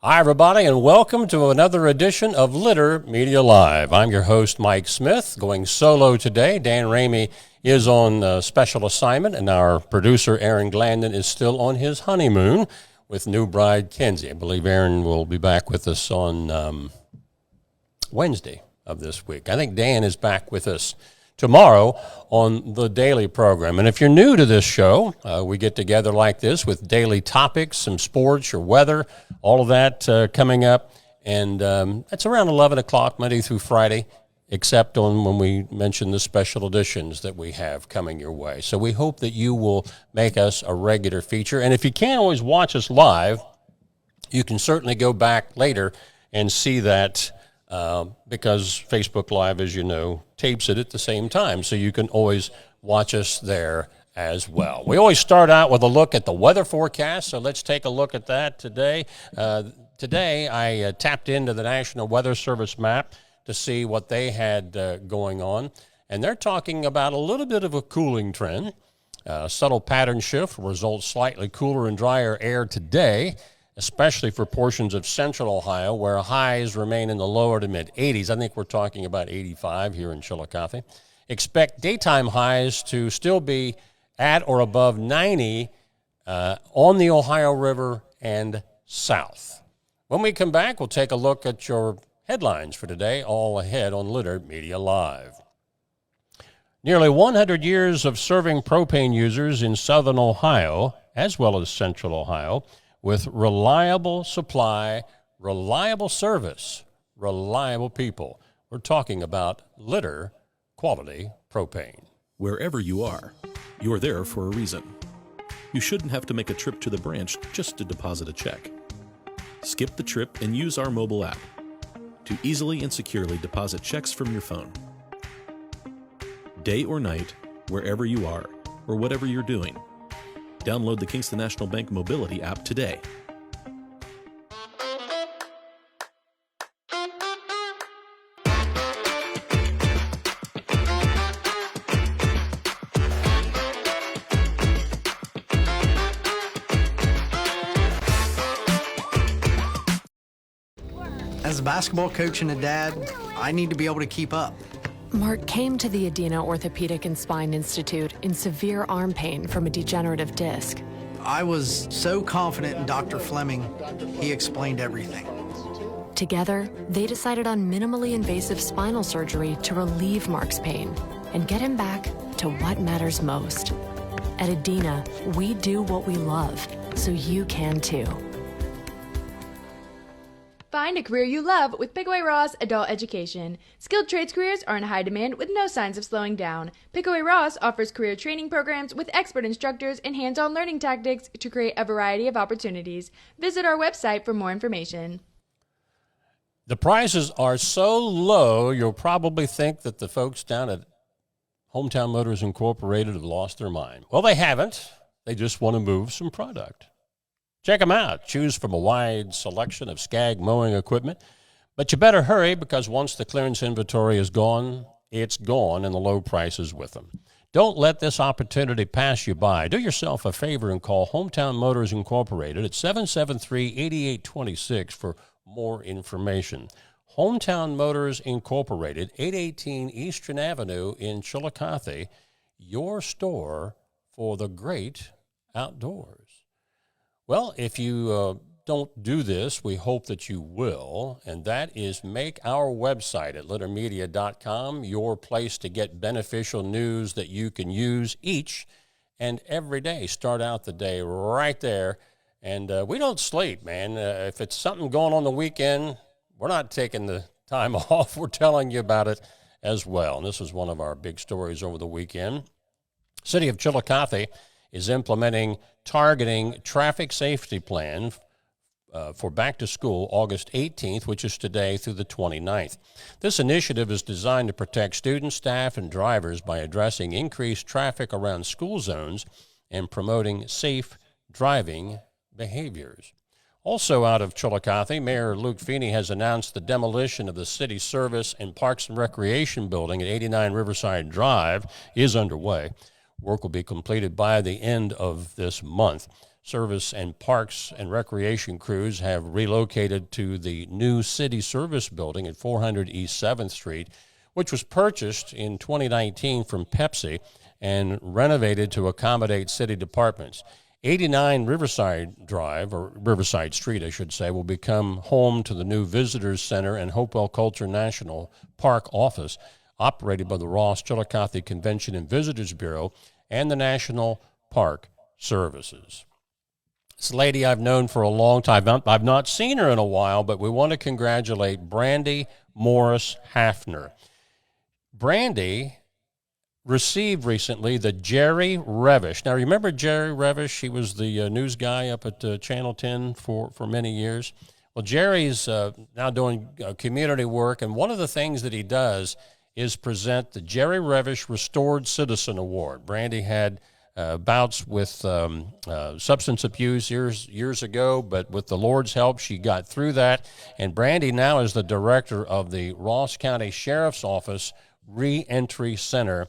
Hi, everybody, and welcome to another edition of Litter Media Live. I'm your host, Mike Smith, going solo today. Dan Ramey is on special assignment, and our producer, Aaron Glandon, is still on his honeymoon with new bride, Kenzie. I believe Aaron will be back with us on Wednesday of this week. I think Dan is back with us tomorrow on the daily program. And if you're new to this show, we get together like this with daily topics, some sports, your weather, all of that coming up. And it's around 11 o'clock Monday through Friday, except on when we mention the special editions that we have coming your way. So we hope that you will make us a regular feature. And if you can't always watch us live, you can certainly go back later and see that because Facebook Live, as you know, tapes it at the same time, so you can always watch us there as well. We always start out with a look at the weather forecast, so let's take a look at that today. Today, I tapped into the National Weather Service map to see what they had going on, and they're talking about a little bit of a cooling trend. Subtle pattern shift results slightly cooler and drier air today, especially for portions of central Ohio, where highs remain in the lower to mid-80s. I think we're talking about 85 here in Chillicothe. Expect daytime highs to still be at or above 90 on the Ohio River and south. When we come back, we'll take a look at your headlines for today, all ahead on Litter Media Live. Nearly 100 years of serving propane users in southern Ohio, as well as central Ohio, with reliable supply, reliable service, reliable people. We're talking about Litter Quality Propane. Wherever you are there for a reason. You shouldn't have to make a trip to the branch just to deposit a check. Skip the trip and use our mobile app to easily and securely deposit checks from your phone. Day or night, wherever you are, or whatever you're doing. Download the Kingston National Bank Mobility app today. As a basketball coach and a dad, I need to be able to keep up. Mark came to the Adina Orthopedic and Spine Institute in severe arm pain from a degenerative disc. I was so confident in Dr. Fleming, he explained everything. Together, they decided on minimally invasive spinal surgery to relieve Mark's pain and get him back to what matters most. At Adina, we do what we love, so you can too. Find a career you love with Pickaway Ross Adult Education. Skilled trades careers are in high demand with no signs of slowing down. Pickaway Ross offers career training programs with expert instructors and hands-on learning tactics to create a variety of opportunities. Visit our website for more information. The prices are so low, you'll probably think that the folks down at Hometown Motors Incorporated have lost their mind. Well, they haven't. They just want to move some product. Check them out. Choose from a wide selection of Skag mowing equipment. But you better hurry because once the clearance inventory is gone, it's gone and the low prices with them. Don't let this opportunity pass you by. Do yourself a favor and call Hometown Motors Incorporated at 773-8826 for more information. Hometown Motors Incorporated, 818 Eastern Avenue in Chillicothe, your store for the great outdoors. Well, if you don't do this, we hope that you will, and that is make our website at littermedia.com your place to get beneficial news that you can use each and every day. Start out the day right there, and we don't sleep, man. If it's something going on the weekend, we're not taking the time off. We're telling you about it as well, and this is one of our big stories over the weekend. City of Chillicothe is implementing targeting traffic safety plan for back to school August 18th, which is today, through the 29th. This initiative is designed to protect students, staff, and drivers by addressing increased traffic around school zones and promoting safe driving behaviors. Also out of Chillicothe, Mayor Luke Feeney has announced the demolition of the city service and Parks and Recreation building at 89 Riverside Drive is underway. Work will be completed by the end of this month. Service and Parks and Recreation crews have relocated to the new city service building at 400 East 7th Street, which was purchased in 2019 from Pepsi and renovated to accommodate city departments. 89 Riverside Drive, or Riverside Street, I should say, will become home to the new Visitors Center and Hopewell Culture National Park office, operated by the Ross Chillicothe Convention and Visitors Bureau and the National Park Services. This lady I've known for a long time. I've not seen her in a while, but we want to congratulate Brandy Morris Hafner. Brandy received recently the Jerry Revish. Now, remember Jerry Revish? He was the news guy up at Channel 10 for many years. Well, Jerry's now doing community work, and one of the things that he does is present the Jerry Revish Restored Citizen Award. Brandy had bouts with substance abuse years ago, but with the Lord's help, she got through that. And Brandy now is the director of the Ross County Sheriff's Office Reentry Center,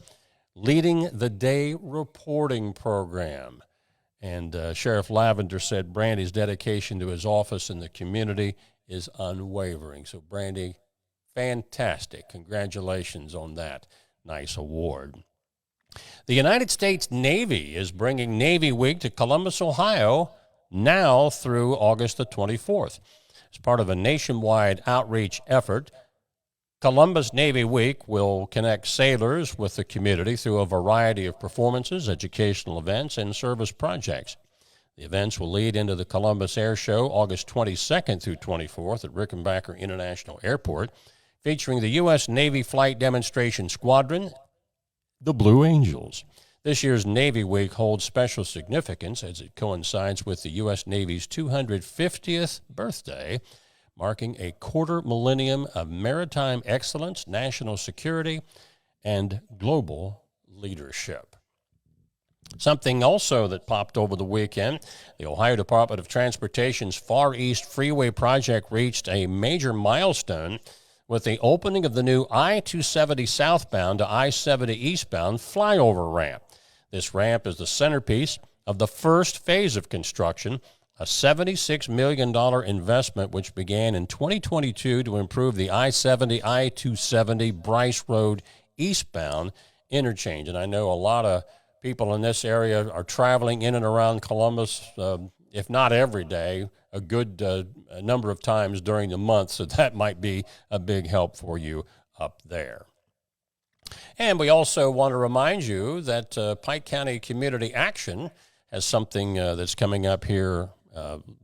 leading the day reporting program. And Sheriff Lavender said Brandy's dedication to his office and the community is unwavering. So, Brandy, fantastic. Congratulations on that nice award. The United States Navy is bringing Navy Week to Columbus, Ohio, now through August the 24th. As part of a nationwide outreach effort, Columbus Navy Week will connect sailors with the community through a variety of performances, educational events, and service projects. The events will lead into the Columbus Air Show August 22nd through 24th at Rickenbacker International Airport, featuring the U.S. Navy Flight Demonstration Squadron, the Blue Angels. This year's Navy Week holds special significance as it coincides with the U.S. Navy's 250th birthday, marking a quarter millennium of maritime excellence, national security, and global leadership. Something also that popped over the weekend, the Ohio Department of Transportation's Far East Freeway project reached a major milestone with the opening of the new I-270 southbound to I-70 eastbound flyover ramp. This ramp is the centerpiece of the first phase of construction, a $76 million investment which began in 2022 to improve the I-70, I-270 Bryce Road eastbound interchange. And I know a lot of people in this area are traveling in and around Columbus, if not every day, a good number of times during the month, so that might be a big help for you up there. And we also want to remind you that Pike County Community Action has something that's coming up here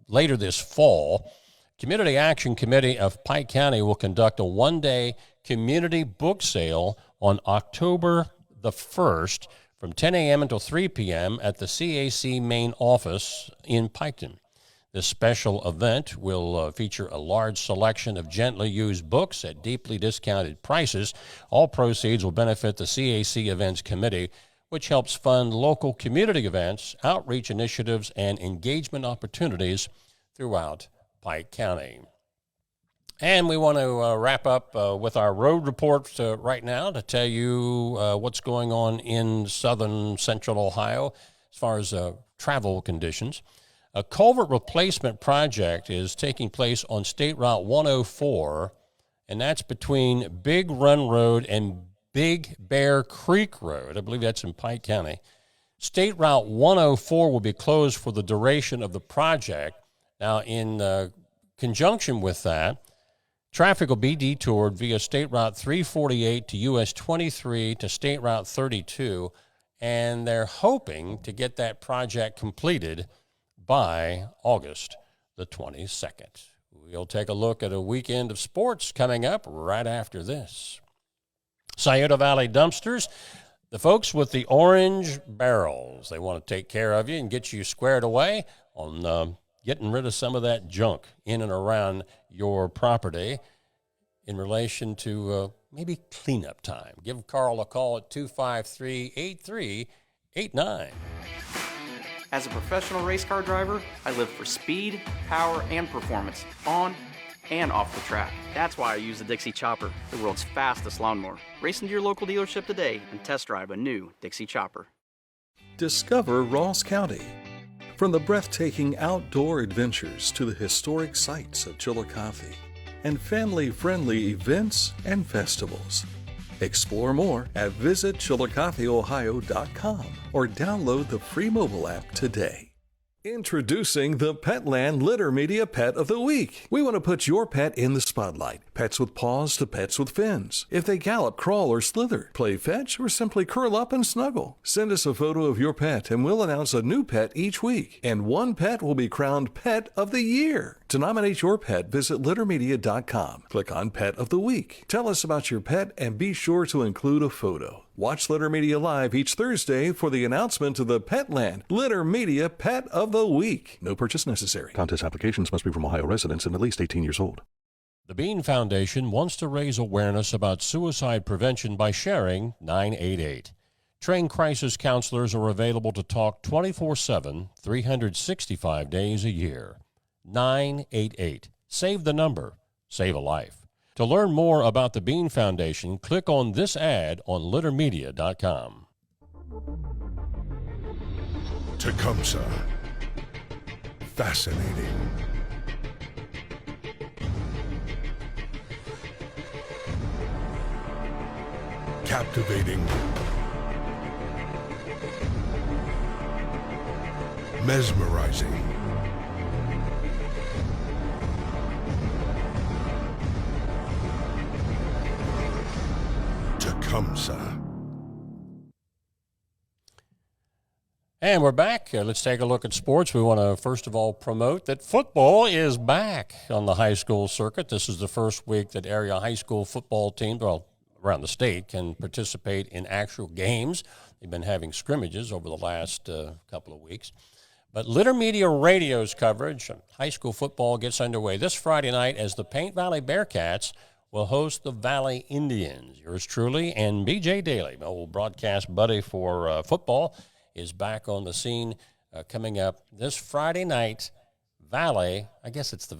later this fall. Community Action Committee of Pike County will conduct a one-day community book sale on October the 1st from 10 a.m. until 3 p.m. at the CAC main office in Piketon. This special event will feature a large selection of gently used books at deeply discounted prices. All proceeds will benefit the CAC Events Committee, which helps fund local community events, outreach initiatives, and engagement opportunities throughout Pike County. And we want to wrap up with our road report right now to tell you what's going on in southern central Ohio as far as travel conditions. A culvert replacement project is taking place on State Route 104, and that's between Big Run Road and Big Bear Creek Road. I believe that's in Pike County. State Route 104 will be closed for the duration of the project. Now, in conjunction with that, traffic will be detoured via State Route 348 to US 23 to State Route 32, and they're hoping to get that project completed by August the 22nd. We'll take a look at a weekend of sports coming up right after this. Scioto Valley Dumpsters, the folks with the orange barrels, they want to take care of you and get you squared away on getting rid of some of that junk in and around your property in relation to maybe cleanup time. Give Carl a call at 253-8389. As a professional race car driver, I live for speed, power, and performance on and off the track. That's why I use the Dixie Chopper, the world's fastest lawnmower. Race into your local dealership today and test drive a new Dixie Chopper. Discover Ross County. From the breathtaking outdoor adventures to the historic sights of Chillicothe and family-friendly events and festivals. Explore more at visitchillicotheohio.com or download the free mobile app today. Introducing the Petland Litter Media Pet of the Week. We want to put your pet in the spotlight. Pets with paws to pets with fins. If they gallop, crawl, or slither, play fetch, or simply curl up and snuggle. Send us a photo of your pet and we'll announce a new pet each week. And one pet will be crowned Pet of the Year. To nominate your pet, visit littermedia.com. Click on Pet of the Week. Tell us about your pet and be sure to include a photo. Watch Litter Media Live each Thursday for the announcement of the Petland Litter Media Pet of the Week. No purchase necessary. Contest applications must be from Ohio residents and at least 18 years old. The Bean Foundation wants to raise awareness about suicide prevention by sharing 988. Trained crisis counselors are available to talk 24/7, 365 days a year. 988. Save the number. Save a life. To learn more about the Bean Foundation, click on this ad on littermedia.com. Tecumseh. Fascinating. Captivating. Mesmerizing. Tecumseh. And we're back. Let's take a look at sports. We want to, first of all, promote that football is back on the high school circuit. This is the first week that area high school football teams, well, around the state, can participate in actual games. They've been having scrimmages over the last couple of weeks. But Litter Media Radio's coverage of high school football gets underway this Friday night as the Paint Valley Bearcats will host the Valley Indians. Yours truly and B.J. Daly, my old broadcast buddy for football, is back on the scene coming up this Friday night. Valley, I guess it's the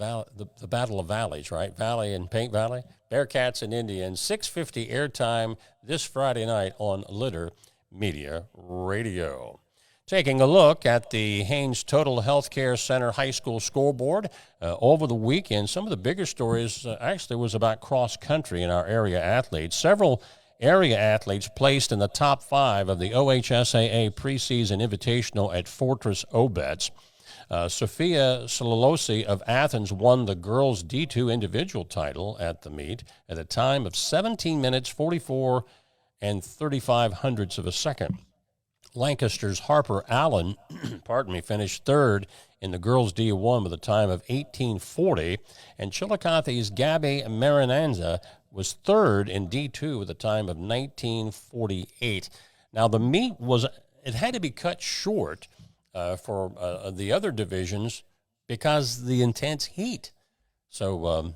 Battle of Valleys, right? Valley and Paint Valley, Bearcats and Indians, 6:50 airtime this Friday night on Litter Media Radio. Taking a look at the Haynes Total Healthcare Center High School scoreboard over the weekend, some of the bigger stories actually was about cross country in our area athletes. Several area athletes placed in the top 5 of the OHSAA preseason invitational at Fortress Obetz. Sophia Sololosi of Athens won the girls D2 individual title at the meet at a time of 17 minutes, 44 and 35 hundredths of a second. Lancaster's Harper Allen, finished third in the girls D1 with a time of 18:40, and Chillicothe's Gabby Marinanza was third in D2 with a time of 19:48. Now the meet it had to be cut short for the other divisions because of the intense heat. So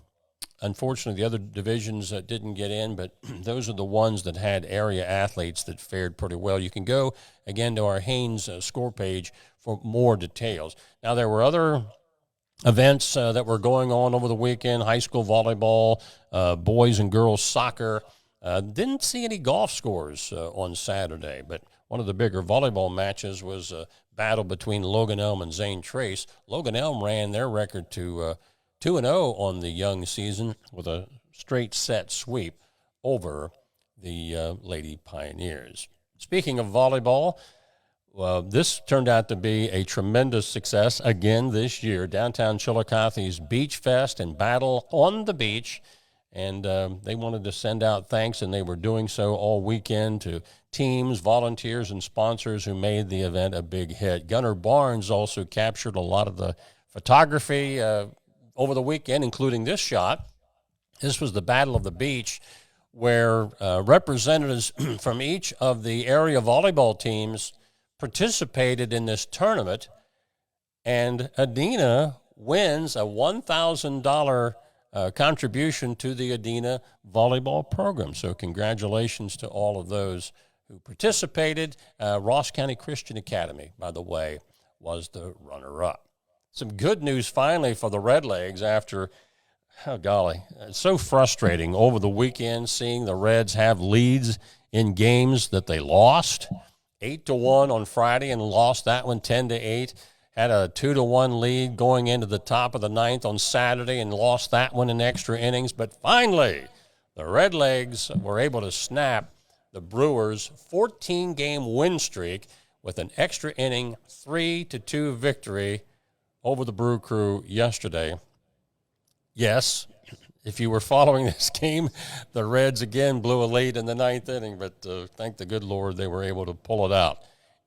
unfortunately, the other divisions didn't get in, but those are the ones that had area athletes that fared pretty well. You can go, again, to our Haynes score page for more details. Now, there were other events that were going on over the weekend, high school volleyball, boys and girls soccer. Didn't see any golf scores on Saturday, but one of the bigger volleyball matches was a battle between Logan Elm and Zane Trace. Logan Elm ran their record to 2-0 on the young season with a straight set sweep over the Lady Pioneers. Speaking of volleyball, this turned out to be a tremendous success again this year. Downtown Chillicothe's Beach Fest and Battle on the Beach, and they wanted to send out thanks, and they were doing so all weekend to teams, volunteers, and sponsors who made the event a big hit. Gunnar Barnes also captured a lot of the photography over the weekend, including this shot. This was the Battle of the Beach, where representatives from each of the area volleyball teams participated in this tournament, and Adena wins a $1,000 contribution to the Adena volleyball program. So congratulations to all of those who participated. Ross County Christian Academy, by the way, was the runner-up. Some good news finally for the Redlegs after, oh golly, it's so frustrating over the weekend seeing the Reds have leads in games that they lost. 8-1 on Friday and lost that one 10-8. had a 2-1 lead going into the top of the ninth on Saturday and lost that one in extra innings. But finally, the Redlegs were able to snap the Brewers' 14-game win streak with an extra inning 3-2 victory over the Brew Crew yesterday. Yes, if you were following this game, the Reds again blew a lead in the ninth inning, but thank the good Lord they were able to pull it out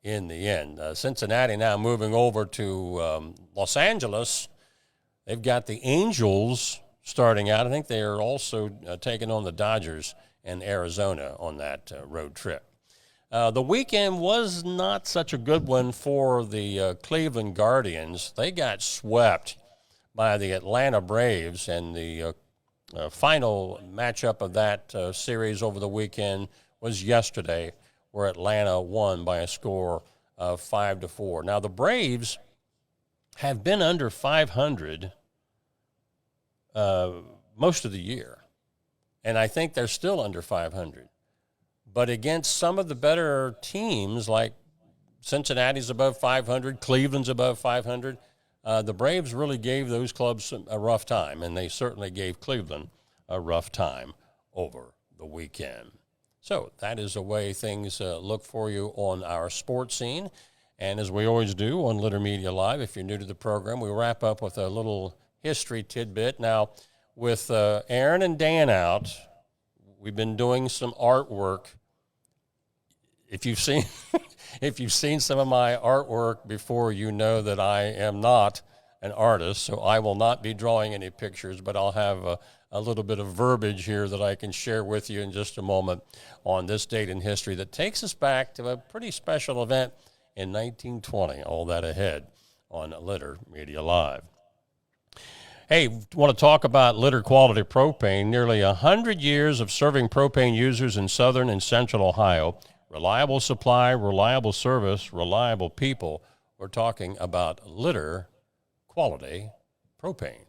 in the end. Cincinnati now moving over to Los Angeles. They've got the Angels starting out. I think they are also taking on the Dodgers and Arizona on that road trip. The weekend was not such a good one for the Cleveland Guardians. They got swept by the Atlanta Braves, and the final matchup of that series over the weekend was yesterday, where Atlanta won by a score of 5-4. Now, the Braves have been under 500 most of the year, and I think they're still under 500. But against some of the better teams, like Cincinnati's above 500, Cleveland's above 500, the Braves really gave those clubs a rough time, and they certainly gave Cleveland a rough time over the weekend. So that is the way things look for you on our sports scene. And as we always do on Litter Media Live, if you're new to the program, we wrap up with a little history tidbit. Now, with Aaron and Dan out, we've been doing some artwork. If you've seen if you've seen some of my artwork before, you know that I am not an artist, so I will not be drawing any pictures, but I'll have a little bit of verbiage here that I can share with you in just a moment on this date in history that takes us back to a pretty special event in 1920. All that ahead on Litter Media Live. Hey, want to talk about Litter Quality Propane. Nearly 100 years of serving propane users in southern and central Ohio. Reliable supply, reliable service, reliable people. We're talking about Litter Quality Propane.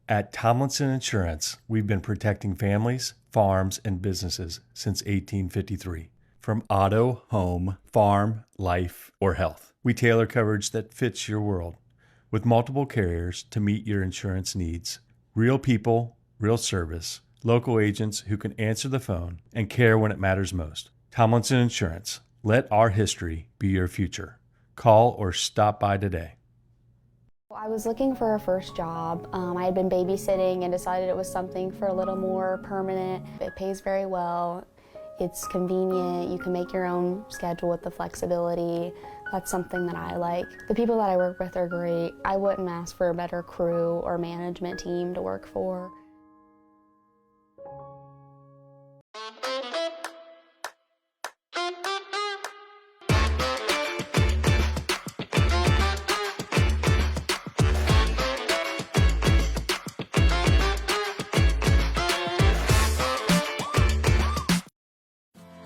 At Tomlinson Insurance, we've been protecting families, farms, and businesses since 1853. From auto, home, farm, life, or health, we tailor coverage that fits your world. With multiple carriers to meet your insurance needs. Real people, real service, local agents who can answer the phone and care when it matters most. Tomlinson Insurance. Let our history be your future. Call or stop by today. I was looking for a first job. I had been babysitting and decided it was something for a little more permanent. It pays very well. It's convenient. You can make your own schedule with the flexibility. That's something that I like. The people that I work with are great. I wouldn't ask for a better crew or management team to work for.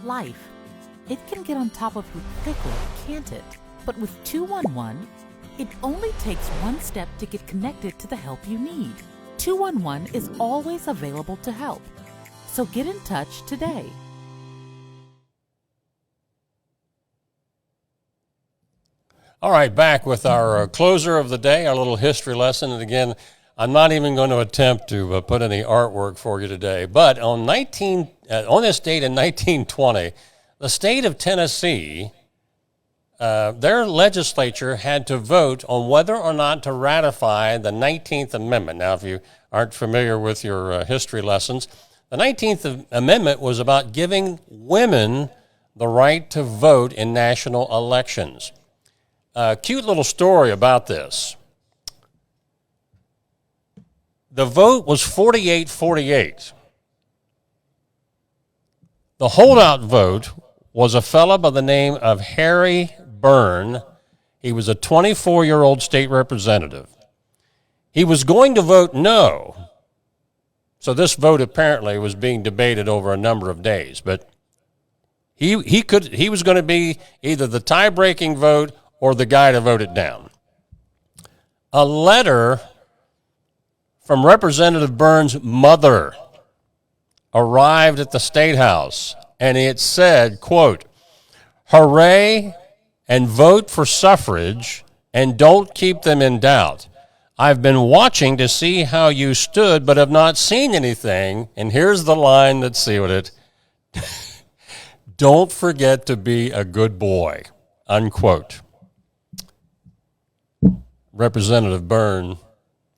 Life. It can get on top of you quickly, can't it? But with 211, it only takes one step to get connected to the help you need. 211 is always available to help. So get in touch today. All right, back with our closer of the day, our little history lesson. And again, I'm not even going to attempt to put any artwork for you today. But on this date in 1920, the state of Tennessee, their legislature had to vote on whether or not to ratify the 19th Amendment. Now, if you aren't familiar with your history lessons, the 19th Amendment was about giving women the right to vote in national elections. A cute little story about this. The vote was 48-48. The holdout vote was a fellow by the name of Harry Byrne. He was a 24-year-old state representative. He was going to vote no. So this vote apparently was being debated over a number of days. But he was going to be either the tie-breaking vote or the guy to vote it down. A letter from Representative Byrne's mother arrived at the State House, and it said, quote, "Hooray and vote for suffrage and don't keep them in doubt. I've been watching to see how you stood, but have not seen anything. And here's the line that sealed it. Don't forget to be a good boy, unquote. Representative Byrne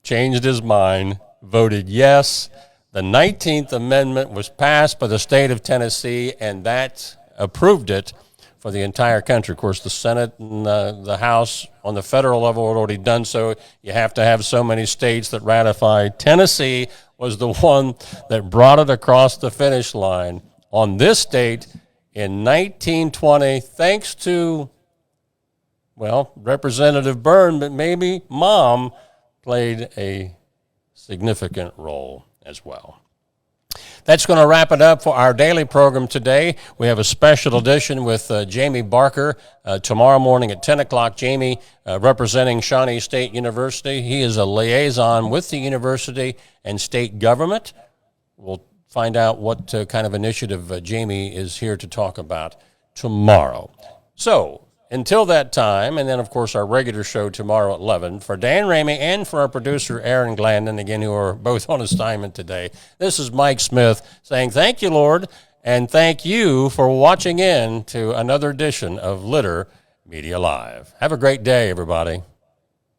changed his mind, voted yes. The 19th Amendment was passed by the state of Tennessee, and that approved it for the entire country. Of course, the Senate and the House on the federal level had already done so. You have to have so many states that ratify. Tennessee was the one that brought it across the finish line on this date in 1920, thanks to, well, Representative Byrne, but maybe Mom played a significant role as well. That's going to wrap it up for our daily program today. We have a special edition with Jamie Barker tomorrow morning at 10 o'clock. Jamie representing Shawnee State University. He is a liaison with the university and state government. We'll find out what kind of initiative Jamie is here to talk about tomorrow. So, until that time, and then, of course, our regular show tomorrow at 11, for Dan Ramey and for our producer, Aaron Glandon, again, who are both on assignment today, this is Mike Smith saying thank you, Lord, and thank you for watching in to another edition of Litter Media Live. Have a great day, everybody.